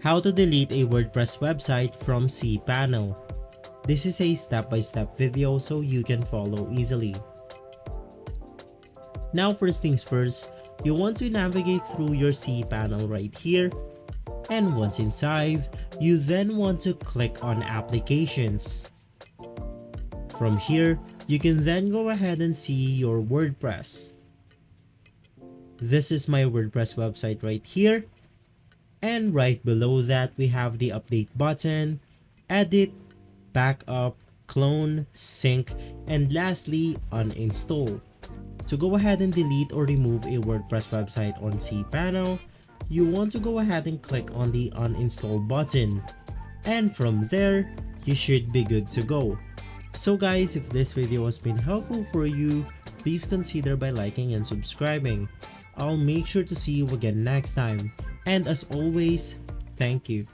How to delete a WordPress website from Cpanel. This is a step-by-step video so you can follow easily. Now first things first, you want to navigate through your Cpanel right here, and once inside, you then want to click on Applications. From here, you can then go ahead and see your WordPress. This is my WordPress website right here, and right below that we have the update button, edit, backup, clone, sync, and lastly uninstall. To go ahead and delete or remove a WordPress website on Cpanel, you want to go ahead and click on the uninstall button, and from there you should be good to go. So guys, if this video has been helpful for you, please consider by liking and subscribing. I'll make sure to see you again next time, and as always, thank you.